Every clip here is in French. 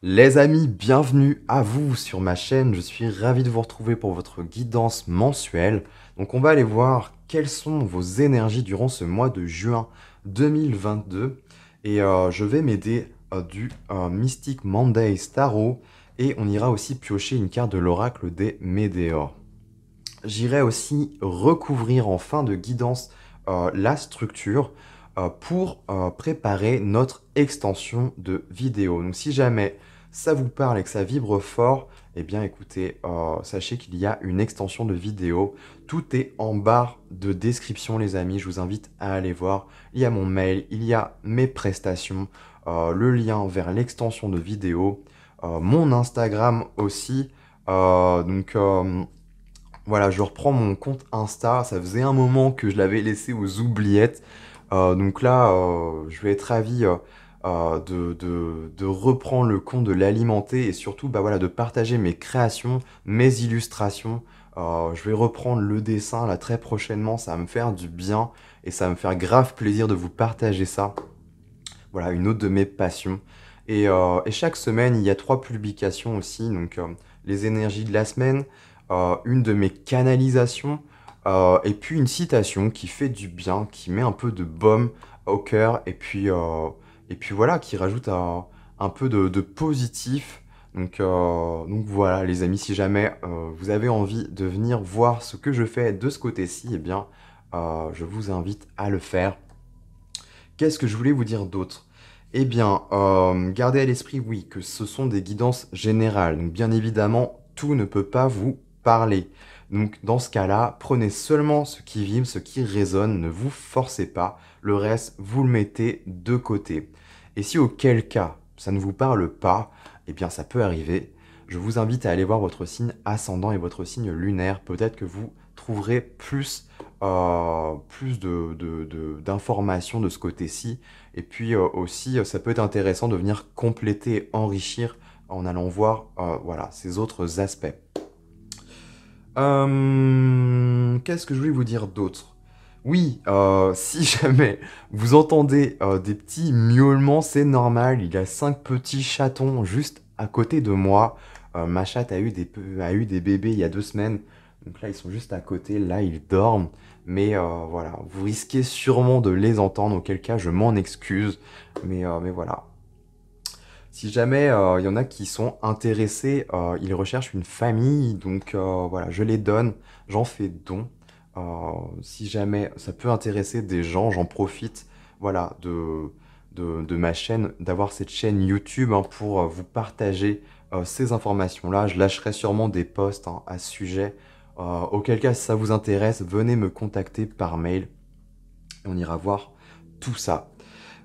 Les amis, bienvenue à vous sur ma chaîne. Je suis ravi de vous retrouver pour votre guidance mensuelle. Donc on va aller voir quelles sont vos énergies durant ce mois de juin 2022. Et je vais m'aider du Mystic Monday Tarot. Et on ira aussi piocher une carte de l'oracle des Médéors. J'irai aussi recouvrir en fin de guidance la structure pour préparer notre extension de vidéo. Donc si jamais ça vous parle et que ça vibre fort, eh bien écoutez, sachez qu'il y a une extension de vidéo. Tout est en barre de description les amis, je vous invite à aller voir. Il y a mon mail, il y a mes prestations, le lien vers l'extension de vidéo, mon Instagram aussi. Voilà, je reprends mon compte Insta, ça faisait un moment que je l'avais laissé aux oubliettes. Donc là, je vais être ravi de reprendre le compte, de l'alimenter et surtout bah, voilà, de partager mes créations, mes illustrations. Je vais reprendre le dessin là très prochainement, ça va me faire du bien et ça va me faire grave plaisir de vous partager ça. Voilà, une autre de mes passions. Et chaque semaine, il y a 3 publications aussi, donc les énergies de la semaine, une de mes canalisations, et puis une citation qui fait du bien, qui met un peu de baume au cœur, et puis voilà, qui rajoute un peu de positif. Donc voilà, les amis, si jamais vous avez envie de venir voir ce que je fais de ce côté-ci, eh bien, je vous invite à le faire. Qu'est-ce que je voulais vous dire d'autre? Eh bien, gardez à l'esprit, oui, que ce sont des guidances générales. Donc, bien évidemment, tout ne peut pas vous parler. Donc, dans ce cas-là, prenez seulement ce qui vibre, ce qui résonne, ne vous forcez pas. Le reste, vous le mettez de côté. Et si auquel cas, ça ne vous parle pas, eh bien, ça peut arriver. Je vous invite à aller voir votre signe ascendant et votre signe lunaire. Peut-être que vous trouverez plus d'informations de ce côté-ci. Et puis aussi, ça peut être intéressant de venir compléter et enrichir en allant voir voilà, ces autres aspects. Qu'est-ce que je voulais vous dire d'autre? Oui, si jamais vous entendez des petits miaulements, c'est normal. Il y a 5 petits chatons juste à côté de moi. Ma chatte a eu des bébés il y a 2 semaines. Donc là, ils sont juste à côté. Là, ils dorment. Mais voilà, vous risquez sûrement de les entendre. Auquel cas, je m'en excuse. Mais voilà. Si jamais il y en a qui sont intéressés, ils recherchent une famille. Donc voilà, je les donne. J'en fais don. Si jamais ça peut intéresser des gens, j'en profite voilà, de ma chaîne, d'avoir cette chaîne YouTube hein, pour vous partager ces informations-là. Je lâcherai sûrement des posts hein, à ce sujet. Auquel cas, si ça vous intéresse, venez me contacter par mail. Et on ira voir tout ça.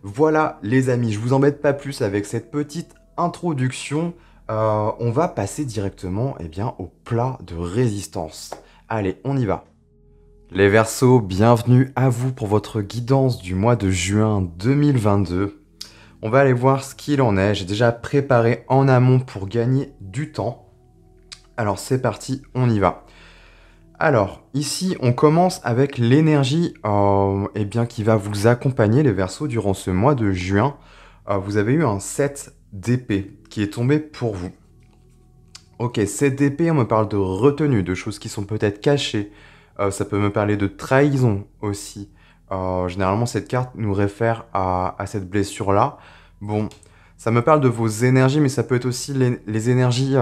Voilà les amis, je vous embête pas plus avec cette petite introduction. On va passer directement eh bien, au plat de résistance. Allez, on y va. Les Verseaux, bienvenue à vous pour votre guidance du mois de juin 2022. On va aller voir ce qu'il en est. J'ai déjà préparé en amont pour gagner du temps. Alors c'est parti, on y va. Alors, ici, on commence avec l'énergie eh bien, qui va vous accompagner, les Verseaux, durant ce mois de juin. Vous avez eu un 7 d'épée qui est tombé pour vous. Ok, 7 d'épée, on me parle de retenue, de choses qui sont peut-être cachées. Ça peut me parler de trahison aussi. Généralement, cette carte nous réfère à cette blessure-là. Bon, ça me parle de vos énergies, mais ça peut être aussi les énergies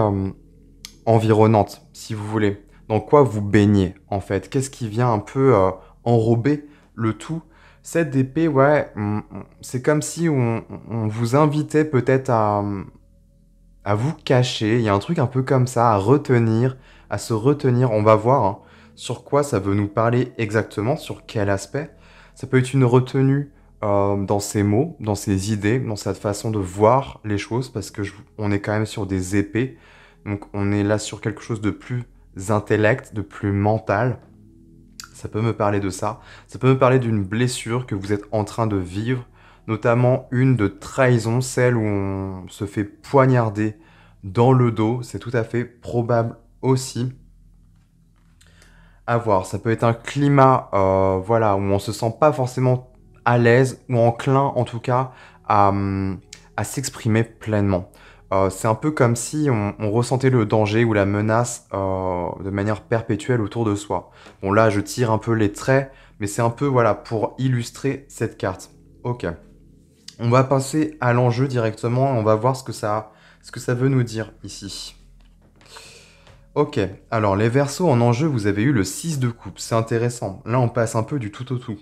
environnantes, si vous voulez. Dans quoi vous baignez, en fait? Qu'est-ce qui vient un peu enrober le tout? Cette d'épée, ouais, c'est comme si on vous invitait peut-être à vous cacher. Il y a un truc un peu comme ça, à retenir, à se retenir. On va voir hein, sur quoi ça veut nous parler exactement, sur quel aspect. Ça peut être une retenue dans ses mots, dans ses idées, dans cette façon de voir les choses, parce que on est quand même sur des épées. Donc on est là sur quelque chose de plus intellect, de plus mental. Ça peut me parler de ça. Ça peut me parler d'une blessure que vous êtes en train de vivre, notamment une de trahison, celle où on se fait poignarder dans le dos, c'est tout à fait probable aussi. À voir, ça peut être un climat voilà, où on se sent pas forcément à l'aise ou enclin en tout cas à s'exprimer pleinement. C'est un peu comme si on ressentait le danger ou la menace de manière perpétuelle autour de soi. Bon là, je tire un peu les traits, mais c'est un peu voilà pour illustrer cette carte. Ok. On va passer à l'enjeu directement et on va voir ce que ça veut nous dire ici. Ok, alors les Verseaux en enjeu, vous avez eu le 6 de coupe, c'est intéressant. Là, on passe un peu du tout au tout.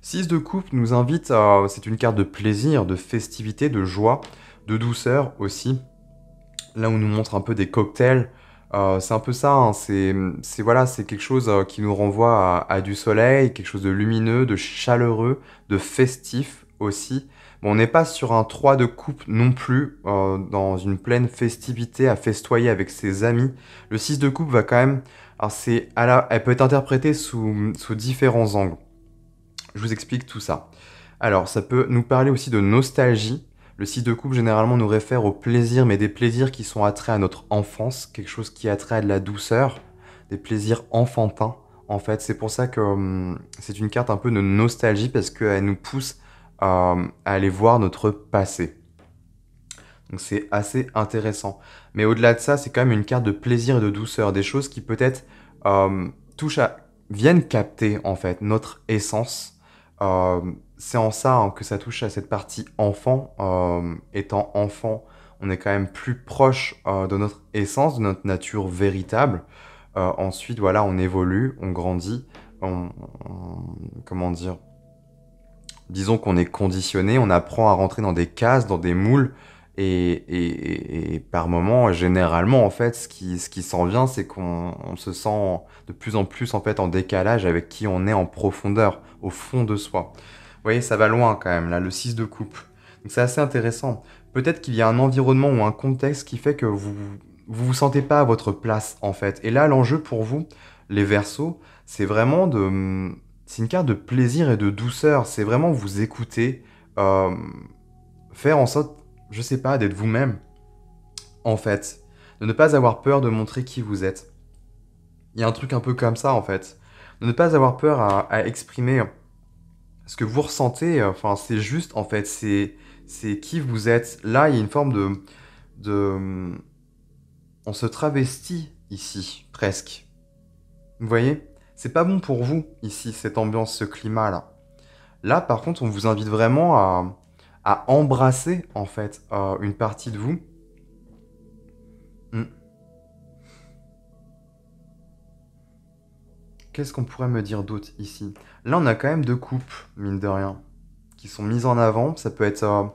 6 de coupe nous invite à... C'est une carte de plaisir, de festivité, de joie, de douceur aussi. Là, on nous montre un peu des cocktails. C'est un peu ça, hein, voilà, c'est quelque chose qui nous renvoie à du soleil, quelque chose de lumineux, de chaleureux, de festif aussi. Bon, on n'est pas sur un 3 de coupe non plus, dans une pleine festivité à festoyer avec ses amis. Le 6 de coupe va quand même... Alors elle peut être interprétée sous différents angles. Je vous explique tout ça. Alors, ça peut nous parler aussi de nostalgie. Le 6 de coupe, généralement, nous réfère aux plaisirs, mais des plaisirs qui sont attraits à notre enfance, quelque chose qui est attrait à de la douceur, des plaisirs enfantins, en fait. C'est pour ça que c'est une carte un peu de nostalgie, parce qu'elle nous pousse à aller voir notre passé. Donc c'est assez intéressant. Mais au-delà de ça, c'est quand même une carte de plaisir et de douceur, des choses qui peut-être euh, touchent à... viennent capter, en fait, notre essence. Euh, c'est en ça hein, que ça touche à cette partie enfant. Étant enfant, on est quand même plus proche de notre essence, de notre nature véritable. Ensuite, voilà, on évolue, on grandit, comment dire, disons qu'on est conditionné, on apprend à rentrer dans des cases, dans des moules, et par moments, généralement, en fait, ce qui s'en vient, c'est qu'on se sent de plus en plus, en fait, en décalage avec qui on est en profondeur, au fond de soi. Vous voyez, ça va loin quand même, là, le 6 de coupe. Donc c'est assez intéressant. Peut-être qu'il y a un environnement ou un contexte qui fait que vous sentez pas à votre place, en fait. Et là, l'enjeu pour vous, les Verseaux, c'est vraiment de... C'est une carte de plaisir et de douceur. C'est vraiment vous écouter, euh, faire en sorte, je sais pas, d'être vous-même, en fait. De ne pas avoir peur de montrer qui vous êtes. Il y a un truc un peu comme ça, en fait. De ne pas avoir peur à exprimer ce que vous ressentez. Enfin, c'est juste, en fait, c'est qui vous êtes. Là, il y a une forme de... On se travestit ici, presque. Vous voyez? C'est pas bon pour vous, ici, cette ambiance, ce climat-là. Là, par contre, on vous invite vraiment à embrasser, en fait, une partie de vous. Hmm. Qu'est-ce qu'on pourrait me dire d'autre ici? Là, on a quand même deux coupes, mine de rien, qui sont mises en avant. Ça peut être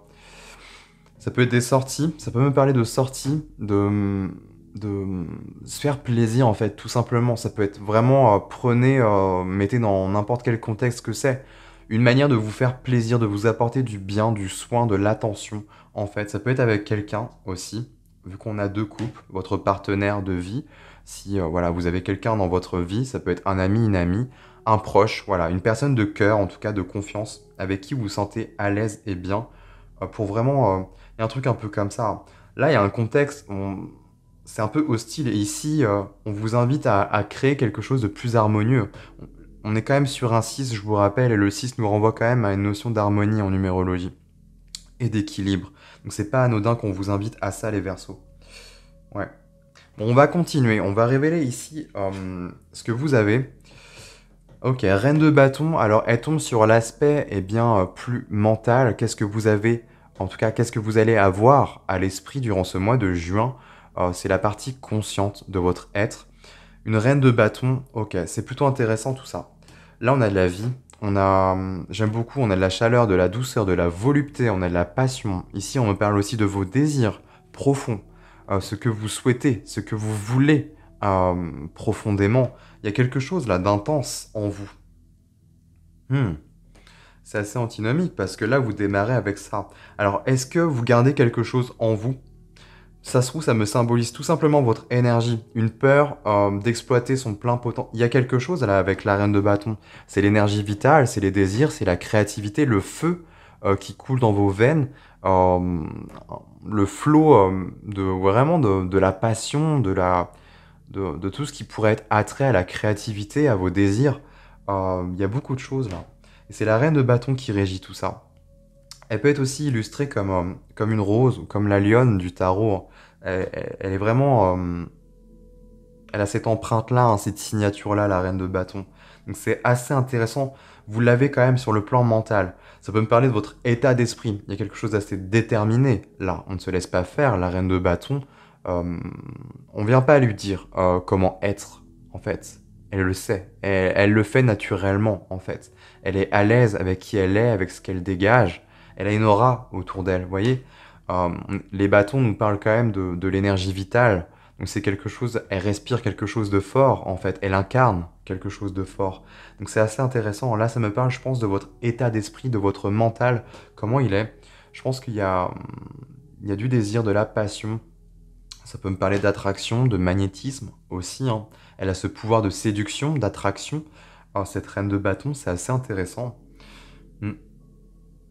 des sorties. Ça peut me parler de sorties, de se faire plaisir, en fait, tout simplement. Ça peut être vraiment, prenez, mettez dans n'importe quel contexte que c'est. Une manière de vous faire plaisir, de vous apporter du bien, du soin, de l'attention, en fait. Ça peut être avec quelqu'un aussi, vu qu'on a deux coupes, votre partenaire de vie. Si voilà, vous avez quelqu'un dans votre vie, ça peut être un ami, une amie, un proche, voilà, une personne de cœur, en tout cas de confiance, avec qui vous vous sentez à l'aise et bien, pour vraiment... il y a un truc un peu comme ça, hein. Là, il y a un contexte, c'est un peu hostile, et ici, on vous invite à créer quelque chose de plus harmonieux. On est quand même sur un 6, je vous rappelle, et le 6 nous renvoie quand même à une notion d'harmonie en numérologie, et d'équilibre. Donc c'est pas anodin qu'on vous invite à ça, les Verseaux. Ouais. Bon, on va continuer. On va révéler ici ce que vous avez. Ok, Reine de bâton. Alors, elle tombe sur l'aspect bien plus mental. Qu'est-ce que vous avez, en tout cas, qu'est-ce que vous allez avoir à l'esprit durant ce mois de juin? C'est la partie consciente de votre être. Une reine de bâton. Ok, c'est plutôt intéressant tout ça. Là, on a de la vie. J'aime beaucoup. On a de la chaleur, de la douceur, de la volupté. On a de la passion. Ici, on me parle aussi de vos désirs profonds. Ce que vous souhaitez, ce que vous voulez profondément. Il y a quelque chose là d'intense en vous. Hmm. C'est assez antinomique parce que là, vous démarrez avec ça. Alors, est-ce que vous gardez quelque chose en vous? Ça se trouve, ça me symbolise tout simplement votre énergie, une peur d'exploiter son plein potentiel. Il y a quelque chose là avec la reine de bâton. C'est l'énergie vitale, c'est les désirs, c'est la créativité, le feu qui coule dans vos veines. euh, le flot de vraiment de la passion, de tout ce qui pourrait être attrait à la créativité, à vos désirs. Il y a beaucoup de choses là. Et c'est la reine de bâton qui régit tout ça. Elle peut être aussi illustrée comme une rose ou comme la lionne du tarot. Elle est vraiment, elle a cette empreinte-là, hein, cette signature-là, la reine de bâton. Donc c'est assez intéressant. Vous l'avez quand même sur le plan mental. Ça peut me parler de votre état d'esprit. Il y a quelque chose d'assez déterminé là. On ne se laisse pas faire. La reine de bâton, euh, on vient pas lui dire comment être, en fait. Elle le sait. Elle le fait naturellement, en fait. Elle est à l'aise avec qui elle est, avec ce qu'elle dégage. Elle a une aura autour d'elle, vous voyez. Euh, les bâtons nous parlent quand même de l'énergie vitale. Donc c'est quelque chose, elle respire quelque chose de fort en fait, elle incarne quelque chose de fort. Donc c'est assez intéressant. Là, ça me parle, je pense, de votre état d'esprit, de votre mental, comment il est. Je pense il y a du désir, de la passion. Ça peut me parler d'attraction, de magnétisme aussi, hein. Elle a ce pouvoir de séduction, d'attraction. Alors, cette reine de bâton, c'est assez intéressant. Hmm.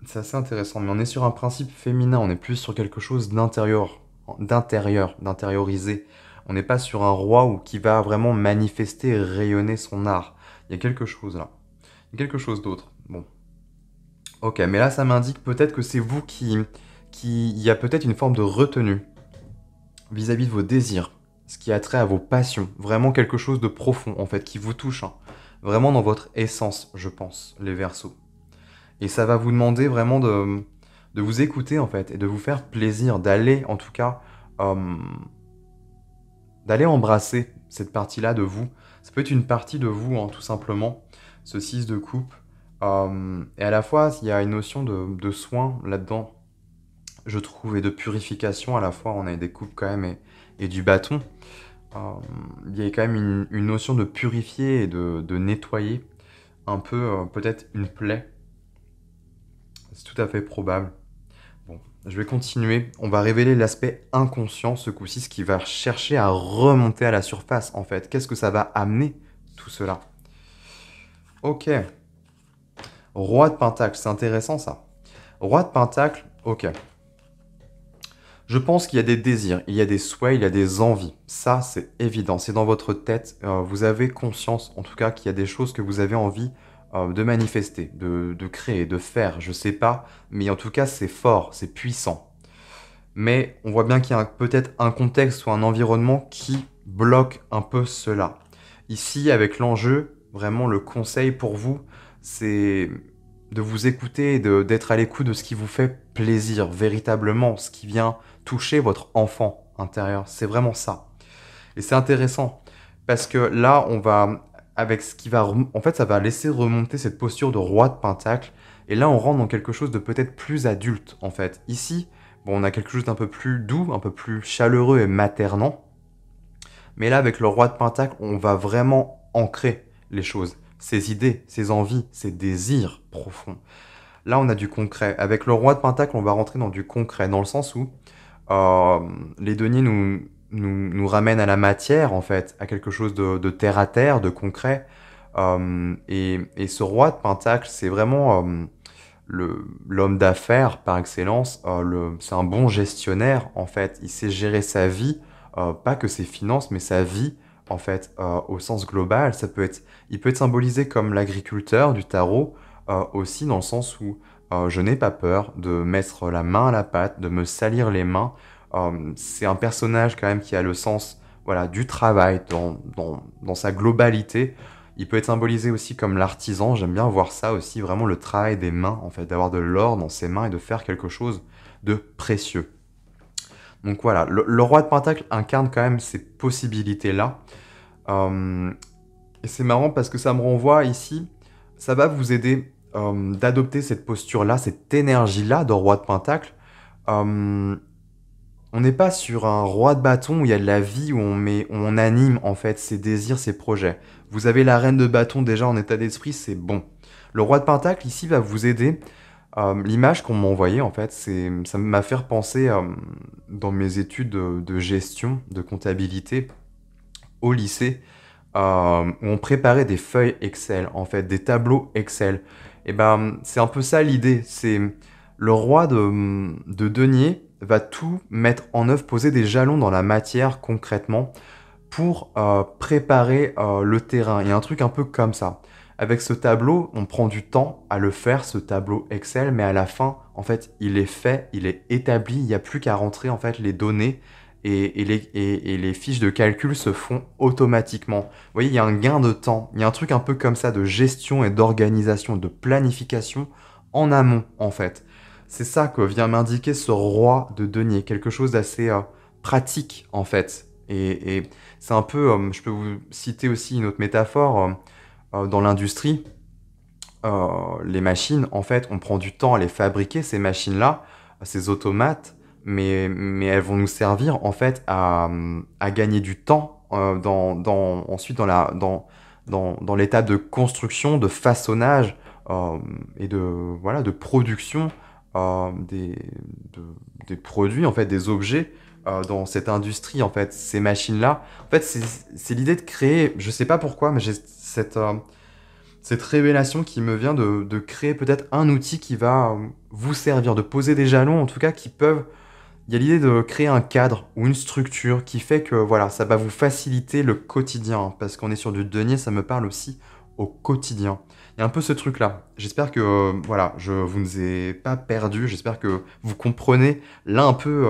C'est assez intéressant, mais on est sur un principe féminin, on est plus sur quelque chose d'intériorisé. On n'est pas sur un roi ou qui va vraiment manifester et rayonner son art. Il y a quelque chose là. Il y a quelque chose d'autre. Bon. Ok, mais là ça m'indique peut-être que c'est vous il y a peut-être une forme de retenue vis-à-vis de vos désirs, ce qui a trait à vos passions. Vraiment quelque chose de profond en fait, qui vous touche, hein. Vraiment dans votre essence, je pense, les Verseaux. Et ça va vous demander vraiment de vous écouter en fait et de vous faire plaisir, d'aller en tout cas, euh, d'aller embrasser cette partie-là de vous. Ça peut être une partie de vous, hein, tout simplement, ce 6 de coupe. Et à la fois, il y a une notion de soin là-dedans, je trouve, et de purification à la fois. On a des coupes quand même et du bâton. Euh, il y a quand même une notion de purifier et de nettoyer un peu, peut-être une plaie. C'est tout à fait probable. Bon, je vais continuer. On va révéler l'aspect inconscient ce coup-ci, ce qui va chercher à remonter à la surface en fait. Qu'est-ce que ça va amener tout cela? Ok. Roi de Pentacle, c'est intéressant ça. Roi de Pentacle, ok. Je pense qu'il y a des désirs, il y a des souhaits, il y a des envies. Ça, c'est évident. C'est dans votre tête. Vous avez conscience, en tout cas, qu'il y a des choses que vous avez envie de manifester, de créer, de faire. Je sais pas, mais en tout cas, c'est fort, c'est puissant. Mais on voit bien qu'il y a peut-être un contexte ou un environnement qui bloque un peu cela. Ici, avec l'enjeu, vraiment le conseil pour vous, c'est de vous écouter, d'être à l'écoute de ce qui vous fait plaisir, véritablement, ce qui vient toucher votre enfant intérieur. C'est vraiment ça. Et c'est intéressant, parce que là, on va, avec ce qui va, en fait, ça va laisser remonter cette posture de roi de pentacle, et là, on rentre dans quelque chose de peut-être plus adulte, en fait. Ici, bon, on a quelque chose d'un peu plus doux, un peu plus chaleureux et maternant. Mais là, avec le roi de Pentacle, on va vraiment ancrer les choses, ses idées, ses envies, ses désirs profonds. Là, on a du concret. Avec le roi de Pentacle, on va rentrer dans du concret, dans le sens où euh, les deniers nous ramènent à la matière, en fait, à quelque chose de terre à terre, de concret. Et ce roi de Pentacle, c'est vraiment l'homme d'affaires par excellence. C'est un bon gestionnaire, en fait. Il sait gérer sa vie, pas que ses finances, mais sa vie, en fait, au sens global. Il peut être symbolisé comme l'agriculteur du tarot, aussi dans le sens où je n'ai pas peur de mettre la main à la pâte, de me salir les mains. C'est un personnage quand même qui a le sens, voilà, du travail dans sa globalité. Il peut être symbolisé aussi comme l'artisan, j'aime bien voir ça aussi, vraiment le travail des mains, en fait, d'avoir de l'or dans ses mains et de faire quelque chose de précieux. Donc voilà, le roi de Pentacle incarne quand même ces possibilités-là. Euh, et c'est marrant parce que ça me renvoie ici, ça va vous aider d'adopter cette posture-là, cette énergie-là de roi de Pentacle. Euh, on n'est pas sur un roi de bâton où il y a de la vie, où on anime en fait ses désirs, ses projets. Vous avez la reine de bâton déjà en état d'esprit, c'est bon. Le roi de pentacle ici va vous aider. L'image qu'on m'a envoyée en fait, ça m'a fait penser dans mes études de gestion, de comptabilité au lycée, où on préparait des feuilles Excel, en fait, des tableaux Excel. Et ben, c'est un peu ça l'idée. C'est Le roi de denier va tout mettre en œuvre, poser des jalons dans la matière concrètement pour préparer le terrain. Il y a un truc un peu comme ça. Avec ce tableau, on prend du temps à le faire, ce tableau Excel, mais à la fin, en fait, il est fait, il est établi, il n'y a plus qu'à rentrer en fait les données et les fiches de calcul se font automatiquement. Vous voyez, il y a un gain de temps, il y a un truc un peu comme ça de gestion et d'organisation, de planification en amont en fait. C'est ça que vient m'indiquer ce roi de denier, quelque chose d'assez pratique en fait. Et c'est un peu, je peux vous citer aussi une autre métaphore, dans l'industrie, les machines, en fait, on prend du temps à les fabriquer, ces machines-là, ces automates, mais elles vont nous servir, en fait, à gagner du temps ensuite dans l'étape de construction, de façonnage et voilà, de production euh, des, de- des produits, en fait, des objets dans cette industrie, en fait, ces machines-là. En fait, c'est l'idée de créer, je sais pas pourquoi, mais j'ai cette révélation qui me vient de créer peut-être un outil qui va vous servir, de poser des jalons, en tout cas, qui peuvent. Il y a l'idée de créer un cadre ou une structure qui fait que voilà, ça va vous faciliter le quotidien. Hein, parce qu'on est sur du denier, ça me parle aussi au quotidien. Il y a un peu ce truc-là. J'espère que voilà, je vous ai pas perdu. J'espère que vous comprenez là un peu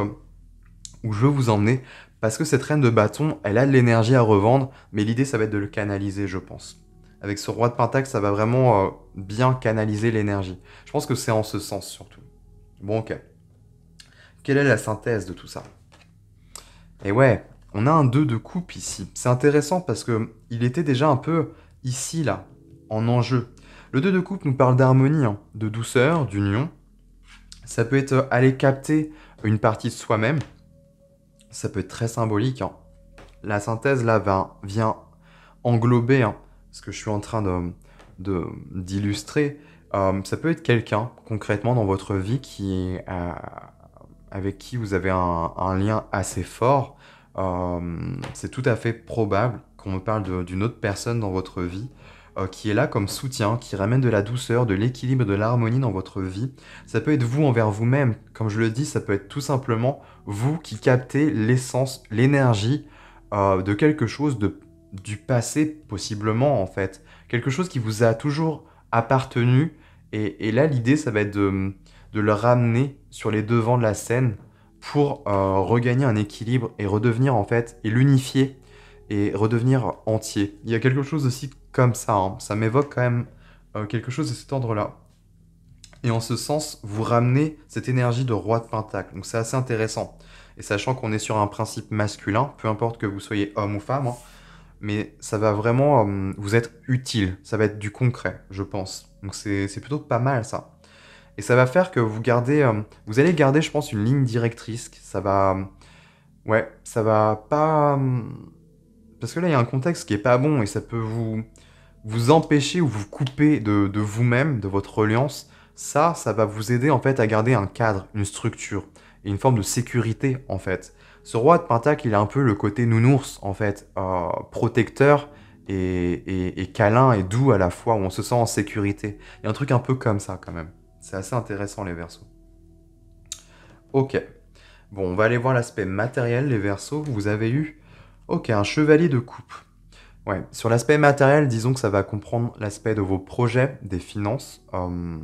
où je veux vous emmener. Parce que cette reine de bâton, elle a de l'énergie à revendre, mais l'idée, ça va être de le canaliser, je pense. Avec ce roi de pentacle, ça va vraiment bien canaliser l'énergie. Je pense que c'est en ce sens surtout. Bon, ok. Quelle est la synthèse de tout ça? Et ouais, on a un 2 de coupe ici. C'est intéressant parce que il était déjà un peu ici, là, en enjeu. Le 2 de coupe nous parle d'harmonie, hein, de douceur, d'union. Ça peut être aller capter une partie de soi-même. Ça peut être très symbolique. Hein. La synthèse, là, vient englober ce que je suis en train d'illustrer. Ça peut être quelqu'un, concrètement, dans votre vie avec qui vous avez un lien assez fort. C'est tout à fait probable qu'on me parle d'une autre personne dans votre vie qui est là comme soutien, qui ramène de la douceur, de l'équilibre, de l'harmonie dans votre vie. Ça peut être vous envers vous-même. Comme je le dis, ça peut être tout simplement vous qui captez l'essence, l'énergie de quelque chose du passé, possiblement en fait. Quelque chose qui vous a toujours appartenu. Et là, l'idée, ça va être de le ramener sur les devants de la scène pour regagner un équilibre et redevenir en fait, et l'unifier et redevenir entier. Il y a quelque chose aussi comme ça, hein. Ça m'évoque quand même quelque chose de cet ordre-là. Et en ce sens, vous ramenez cette énergie de roi de pentacle. Donc c'est assez intéressant. Et sachant qu'on est sur un principe masculin, peu importe que vous soyez homme ou femme, hein, mais ça va vraiment vous être utile. Ça va être du concret, je pense. Donc c'est plutôt pas mal ça. Et ça va faire que vous allez garder, je pense, une ligne directrice. Ça va, ouais, ça va pas, parce que là, il y a un contexte qui est pas bon et ça peut vous empêcher ou vous couper de vous-même, de votre reliance. Ça va vous aider en fait à garder un cadre, une structure et une forme de sécurité en fait. Ce roi de Pentacle, il a un peu le côté nounours en fait, protecteur et câlin et doux à la fois, où on se sent en sécurité. Il y a un truc un peu comme ça quand même. C'est assez intéressant les Verseaux. Ok. Bon, on va aller voir l'aspect matériel, les Verseaux. Vous avez eu, ok, un chevalier de coupe. Ouais, sur l'aspect matériel, disons que ça va comprendre l'aspect de vos projets, des finances,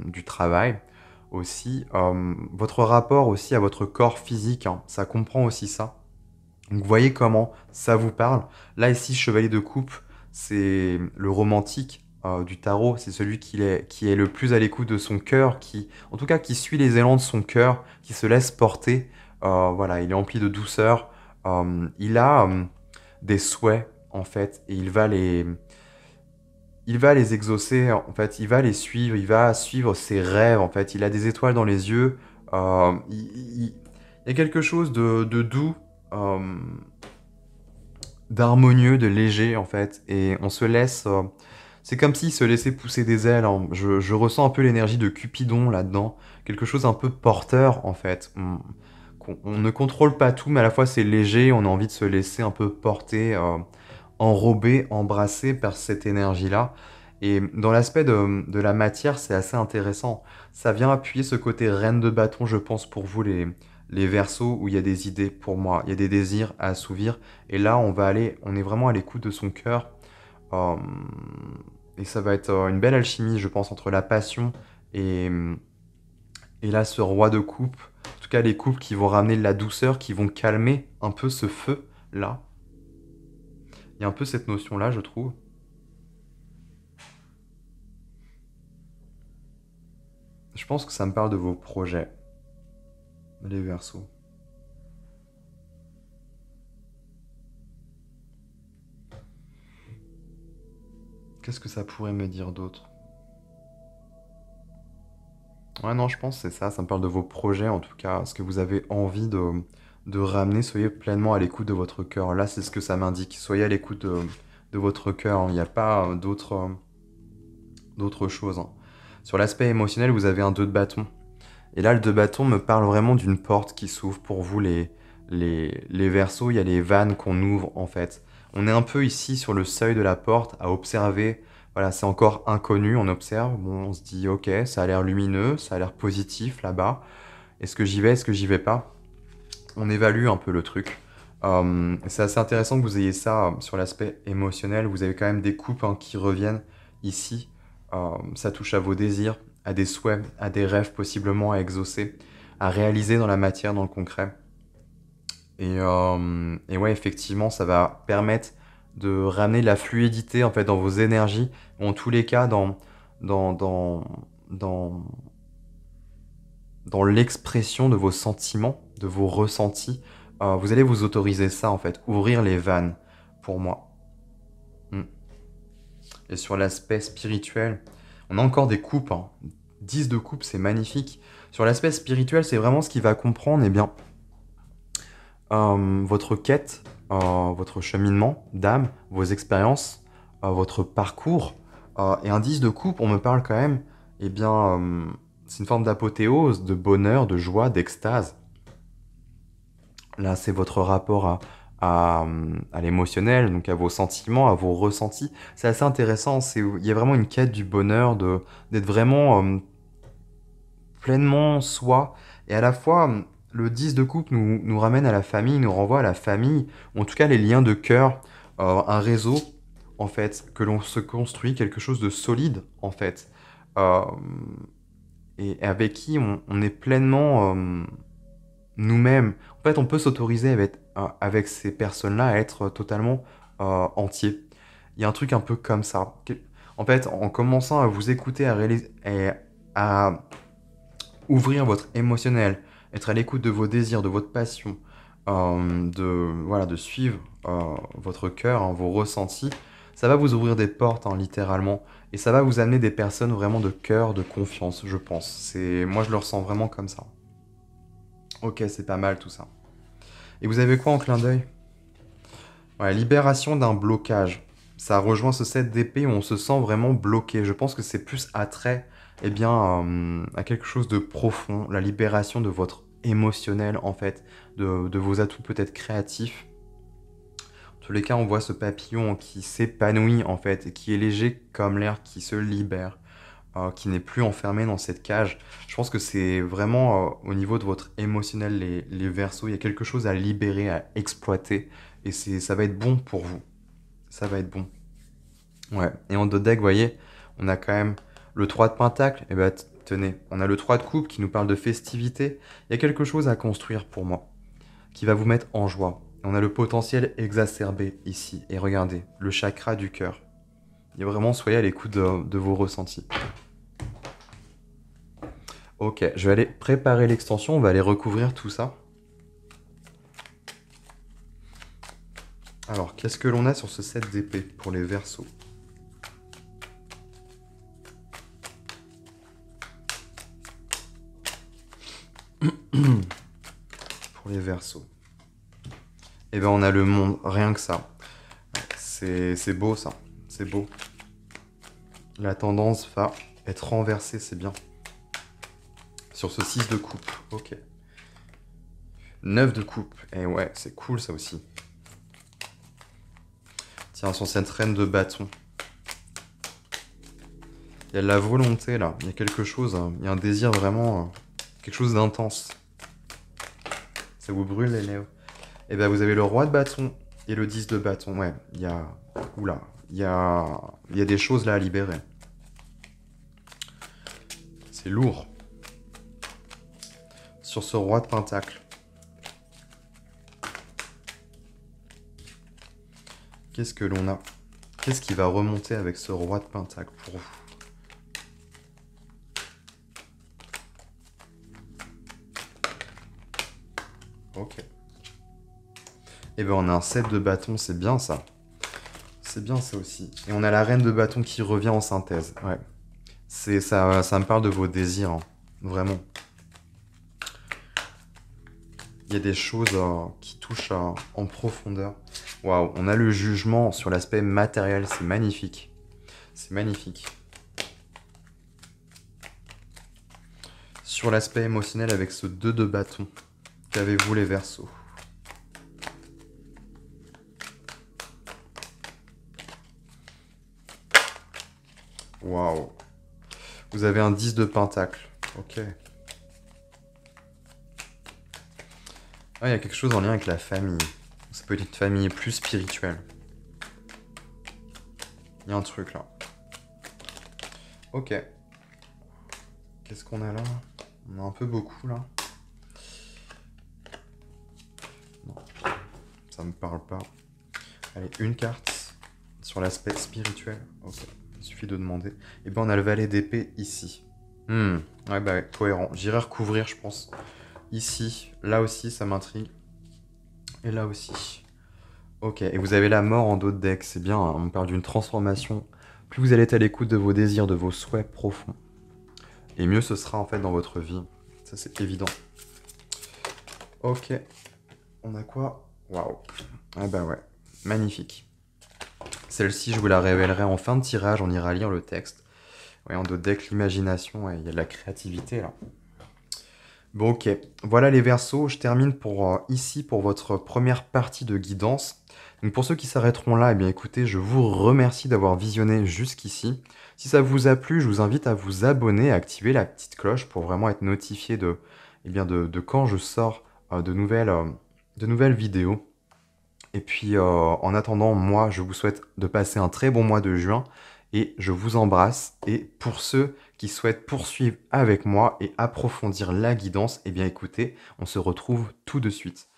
du travail aussi, votre rapport aussi à votre corps physique, hein, ça comprend aussi ça. Donc vous voyez comment ça vous parle. Là ici, chevalier de coupe, c'est le romantique du tarot, c'est celui qui est le plus à l'écoute de son cœur, en tout cas, qui suit les élans de son cœur, qui se laisse porter. Voilà, il est empli de douceur. Il a des souhaits en fait, et il va les exaucer. En fait, il va les suivre, il va suivre ses rêves. En fait, il a des étoiles dans les yeux. Il y a quelque chose de doux. euh, D'harmonieux, de léger en fait, et on se laisse. C'est comme s'il se laissait pousser des ailes. Hein. Je ressens un peu l'énergie de Cupidon là-dedans, quelque chose un peu porteur en fait. On ne contrôle pas tout, mais à la fois c'est léger. On a envie de se laisser un peu porter, enrobé, embrassé par cette énergie-là. Et dans l'aspect de la matière, c'est assez intéressant. Ça vient appuyer ce côté reine de bâton, je pense, pour vous, les Verseaux, où il y a des idées pour moi, il y a des désirs à assouvir. Et là, on est vraiment à l'écoute de son cœur. Euh, et ça va être une belle alchimie, je pense, entre la passion et, et là, ce roi de coupe. En tout cas, les coupes qui vont ramener de la douceur, qui vont calmer un peu ce feu-là. Il y a un peu cette notion-là, je trouve. Je pense que ça me parle de vos projets, les Verseaux. Qu'est-ce que ça pourrait me dire d'autre? Ouais, non, je pense que c'est ça. Ça me parle de vos projets, en tout cas. Ce que vous avez envie de ramener. Soyez pleinement à l'écoute de votre cœur. Là, c'est ce que ça m'indique. Soyez à l'écoute de votre cœur. Il n'y a pas d'autre chose, hein. Sur l'aspect émotionnel, vous avez un 2 de bâton. Et là, le 2 de bâton me parle vraiment d'une porte qui s'ouvre pour vous, les Verseaux. Il y a les vannes qu'on ouvre, en fait. On est un peu ici sur le seuil de la porte à observer. Voilà, c'est encore inconnu, on observe. Bon, on se dit, ok, ça a l'air lumineux, ça a l'air positif là-bas. Est-ce que j'y vais, est-ce que j'y vais pas? On évalue un peu le truc. C'est assez intéressant que vous ayez ça sur l'aspect émotionnel. Vous avez quand même des coupes, hein, qui reviennent ici. Ça touche à vos désirs, à des souhaits, à des rêves possiblement à exaucer, à réaliser dans la matière, dans le concret. Et ouais, effectivement, ça va permettre de ramener de la fluidité en fait dans vos énergies, ou en tous les cas dans, dans, dans, dans l'expression de vos sentiments, de vos ressentis. Vous allez vous autoriser ça en fait, ouvrir les vannes pour moi. Mm. Et sur l'aspect spirituel, on a encore des coupes, hein. 10 de coupe, c'est magnifique. Sur l'aspect spirituel, c'est vraiment ce qui va comprendre, eh bien, votre quête, votre cheminement d'âme, vos expériences, votre parcours. Et un 10 de coupe, on me parle quand même, eh bien, c'est une forme d'apothéose, de bonheur, de joie, d'extase. Là, c'est votre rapport à l'émotionnel, donc à vos sentiments, à vos ressentis. C'est assez intéressant, il y a vraiment une quête du bonheur, d'être vraiment pleinement soi. Et à la fois, le 10 de coupe nous ramène à la famille, nous renvoie à la famille, ou en tout cas les liens de cœur, un réseau, en fait, que l'on se construit, quelque chose de solide, en fait, euh, et avec qui on est pleinement nous-mêmes. En fait, on peut s'autoriser avec ces personnes-là à être totalement entier. Il y a un truc un peu comme ça. En fait, en commençant à vous écouter, à ouvrir votre émotionnel, être à l'écoute de vos désirs, de votre passion, voilà, de suivre votre cœur, hein, vos ressentis, ça va vous ouvrir des portes, hein, littéralement, et ça va vous amener des personnes vraiment de cœur, de confiance, je pense. Moi, je le ressens vraiment comme ça. Ok, c'est pas mal tout ça. Et vous avez quoi en clin d'œil? Ouais, libération d'un blocage. Ça rejoint ce set d'épée où on se sent vraiment bloqué. Je pense que c'est plus attrait, eh bien, à quelque chose de profond, la libération de votre émotionnel, en fait, de vos atouts peut-être créatifs. En tous les cas, on voit ce papillon qui s'épanouit, en fait, et qui est léger comme l'air, qui se libère, qui n'est plus enfermé dans cette cage. Je pense que c'est vraiment au niveau de votre émotionnel, les Verseaux, il y a quelque chose à libérer, à exploiter, et ça va être bon pour vous. Ça va être bon. Ouais. Et en deux deck, vous voyez, on a quand même le 3 de pentacle. Et bah tenez, on a le 3 de coupe qui nous parle de festivité. Il y a quelque chose à construire pour moi, qui va vous mettre en joie. Et on a le potentiel exacerbé ici. Et regardez, le chakra du cœur. Et vraiment, soyez à l'écoute de vos ressentis. Ok, je vais aller préparer l'extension. On va aller recouvrir tout ça. Alors, qu'est-ce que l'on a sur ce set d'épée pour les Verseaux? Pour les Verseaux. Eh ben, on a le monde, rien que ça. C'est beau, ça. C'est beau. La tendance va être renversée, c'est bien. Sur ce 6 de coupe, ok. 9 de coupe, et ouais, c'est cool ça aussi. Tiens, sur cette reine de bâton. Il y a de la volonté là, il y a quelque chose, hein. Il y a un désir vraiment, quelque chose d'intense. Ça vous brûle les lèvres. Et ben vous avez le roi de bâton et le 10 de bâton. Ouais, il y a... Oula, il y a des choses là à libérer. C'est lourd. Sur ce roi de pentacle. Qu'est-ce que l'on a? Qu'est-ce qui va remonter avec ce roi de pentacle pour vous? Ok. Et ben on a un 7 de bâton, c'est bien ça. C'est bien ça aussi. Et on a la reine de bâton qui revient en synthèse. Ouais. Ça me parle de vos désirs, hein. Vraiment. Il y a des choses qui touchent en profondeur. Waouh, on a le jugement sur l'aspect matériel, c'est magnifique. C'est magnifique. Sur l'aspect émotionnel avec ce 2 de bâton, qu'avez-vous les Verseaux? Waouh. Vous avez un 10 de pentacle. Ok. Ah, il y a quelque chose en lien avec la famille. Ça peut être une famille plus spirituelle. Il y a un truc là. Ok. Qu'est-ce qu'on a là? On a un peu beaucoup là. Non, ça me parle pas. Allez, une carte sur l'aspect spirituel. Ok, il suffit de demander. Et ben on a le valet d'épée ici. Ouais, bah cohérent. J'irai recouvrir, je pense. Ici, là aussi, ça m'intrigue. Et là aussi. Ok, et vous avez la mort en dos de deck, c'est bien, hein, on parle d'une transformation. Plus vous allez être à l'écoute de vos désirs, de vos souhaits profonds, et mieux ce sera en fait dans votre vie. Ça c'est évident. Ok, on a quoi? Waouh. Ah bah ouais, magnifique. Celle-ci, je vous la révélerai en fin de tirage, on ira lire le texte. Ouais, en dos de deck, l'imagination, ouais, il y a de la créativité là. Bon ok, voilà les Verseaux, je termine ici pour votre première partie de guidance. Donc pour ceux qui s'arrêteront là, eh bien écoutez, je vous remercie d'avoir visionné jusqu'ici. Si ça vous a plu, je vous invite à vous abonner, à activer la petite cloche pour vraiment être notifié de quand je sors de nouvelles vidéos. Et puis en attendant, moi je vous souhaite de passer un très bon mois de juin et je vous embrasse. Et pour ceux qui souhaitent poursuivre avec moi et approfondir la guidance, eh bien écoutez, on se retrouve tout de suite.